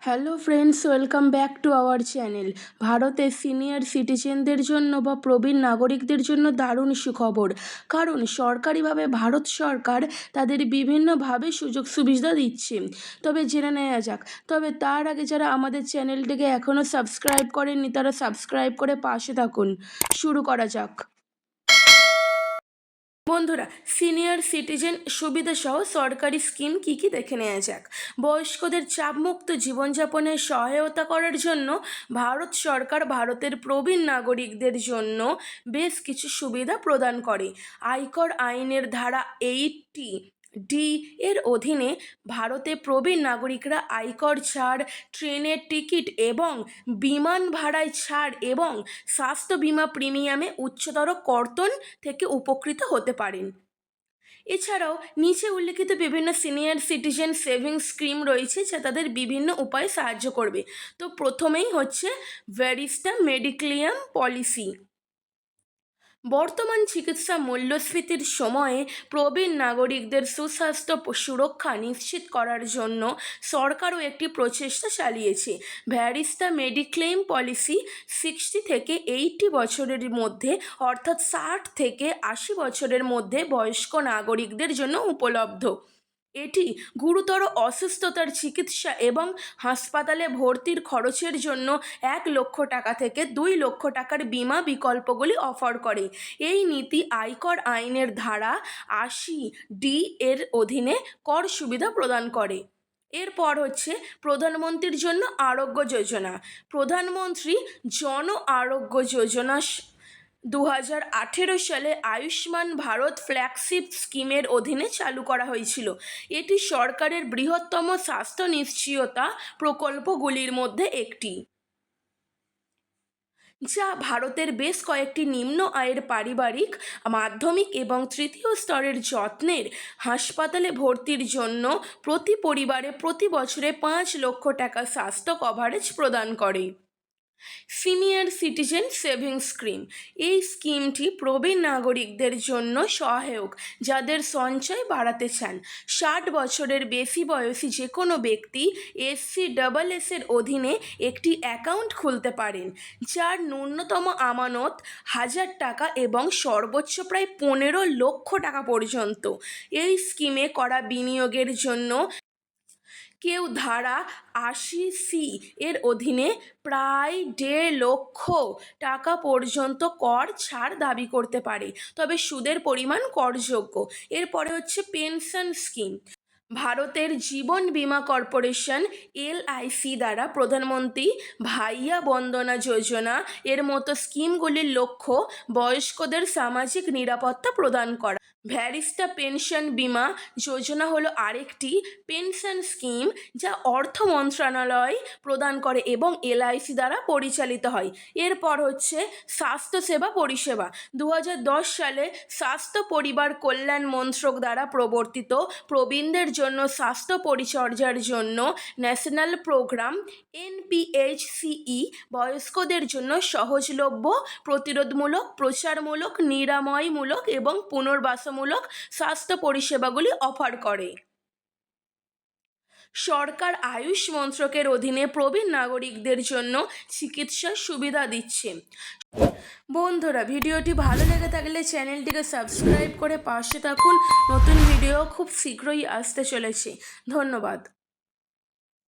Hello friends, welcome back to our channel. ভারতের senior সিটিজেনদের জন্য বা প্রবীণ নাগরিকদের জন্য দারুণ সুখবর। কারণ সরকারিভাবে ভারত সরকার তাদের বিভিন্নভাবে সুযোগ সুবিধা দিচ্ছে। তবে জেনে নেওয়া যাক। তবে তার আগে যারা আমাদের চ্যানেলটিকে এখনও সাবস্ক্রাইব করেননি তারা সাবস্ক্রাইব করে পাশে থাকুন। শুরু করা যাক। বন্ধুরা, সিনিয়র সিটিজেন সুবিধা সহ সরকারি স্কিম কি কি দেখে নেওয়া যাক। বয়স্কদের চাপমুক্ত জীবনযাপনে সহায়তা করার জন্য ভারত সরকার ভারতের প্রবীণ নাগরিকদের জন্য বেশ কিছু সুবিধা প্রদান করে। আয়কর আইনের ধারা 80D এর অধীনে ভারতে প্রবীণ নাগরিকরা আয়কর ছাড়, ট্রেনের টিকিট এবং বিমান ভাড়ায় ছাড় এবং স্বাস্থ্য বীমা প্রিমিয়ামে উচ্চতর কর্তন থেকে উপকৃত হতে পারেন। এছাড়াও নিচে উল্লেখিত বিভিন্ন সিনিয়র সিটিজেন সেভিংস স্কিম রয়েছে যা তাদের বিভিন্ন উপায়ে সাহায্য করবে। তো প্রথমেই হচ্ছে ভ্যারিস্টা মেডিক্লেম পলিসি। বর্তমান চিকিৎসা মূল্যস্ফীতির সময়ে প্রবীণ নাগরিকদের সুস্বাস্থ্য সুরক্ষা নিশ্চিত করার জন্য সরকারও একটি প্রচেষ্টা চালিয়েছে। ভ্যারিস্টা মেডিক্লেম পলিসি 60 থেকে 80 বছরের মধ্যে অর্থাৎ 60 থেকে 80 বছরের মধ্যে বয়স্ক নাগরিকদের জন্য উপলব্ধ। এটি গুরুতর অসুস্থতার চিকিৎসা এবং হাসপাতালে ভর্তির খরচের জন্য 1 লক্ষ টাকা থেকে 2 লক্ষ টাকার বিমা বিকল্পগুলি অফার করে। এই নীতি আয়কর আইনের ধারা 80D এর অধীনে কর সুবিধা প্রদান করে। এরপর হচ্ছে প্রধানমন্ত্রীর জন্য আরোগ্য যোজনা। প্রধানমন্ত্রী জন আরোগ্য যোজনা 2018 সালে আয়ুষ্মান ভারত ফ্ল্যাগশিপ স্কিমের অধীনে চালু করা হয়েছিল। এটি সরকারের বৃহত্তম স্বাস্থ্য নিশ্চয়তা প্রকল্পগুলির মধ্যে একটি, যা ভারতের বেশ কয়েকটি নিম্ন আয়ের পারিবারিক, মাধ্যমিক এবং তৃতীয় স্তরের যত্নের হাসপাতালে ভর্তির জন্য প্রতি পরিবারে প্রতি বছরে 5 লক্ষ টাকা স্বাস্থ্য কভারেজ প্রদান করে। Senior citizen savings scheme. এই স্কিমটি প্রবীণ নাগরিকদের জন্য সহায়ক যাদের সঞ্চয় বাড়াতে চান। 60 বছরের বেশি বয়সী যে কোনো ব্যক্তি SCSS এর অধীনে একটি অ্যাকাউন্ট খুলতে পারেন, যার ন্যূনতম আমানত 1000 টাকা এবং সর্বোচ্চ প্রায় 15 লক্ষ টাকা পর্যন্ত। এই স্কিমে করা বিনিয়োগের জন্য কেউ ধারা 80C এর অধীনে প্রায় 1.5 লক্ষ টাকা পর্যন্ত কর ছাড় দাবি করতে পারে, তবে সুদের পরিমাণ করযোগ্য। এরপরে হচ্ছে পেনশন স্কিম। ভারতের জীবন বীমা কর্পোরেশন LIC দ্বারা প্রধানমন্ত্রী ভাইয়া বন্দনা যোজনা এর মতো স্কিমগুলির লক্ষ্য বয়স্কদের সামাজিক নিরাপত্তা প্রদান করা। ভ্যারিস্টা পেনশন বীমা যোজনা হলো আরেকটি পেনশন স্কিম যা অর্থ মন্ত্রণালয় প্রদান করে এবং LIC দ্বারা পরিচালিত হয়। এরপর হচ্ছে স্বাস্থ্যসেবা পরিষেবা। 2010 সালে স্বাস্থ্য পরিবার কল্যাণ মন্ত্রক দ্বারা প্রবর্তিত প্রবীণদের জন্য স্বাস্থ্য পরিচর্যার জন্য ন্যাশনাল প্রোগ্রাম NPHCE বয়স্কদের জন্য সহজলভ্য, প্রতিরোধমূলক, প্রচারমূলক, নিরাময়মূলক এবং পুনর্বাসমূলক স্বাস্থ্য পরিষেবাগুলি অফার করে। সরকার আয়ুষ মন্ত্রকের অধীনে প্রবীণ নাগরিকদের জন্য চিকিৎসার সুবিধা দিচ্ছে। বন্ধুরা, ভিডিওটি ভালো লেগে থাকলে চ্যানেলটিকে সাবস্ক্রাইব করে পাশে থাকুন। নতুন ভিডিও খুব শীঘ্রই আসতে চলেছে। ধন্যবাদ।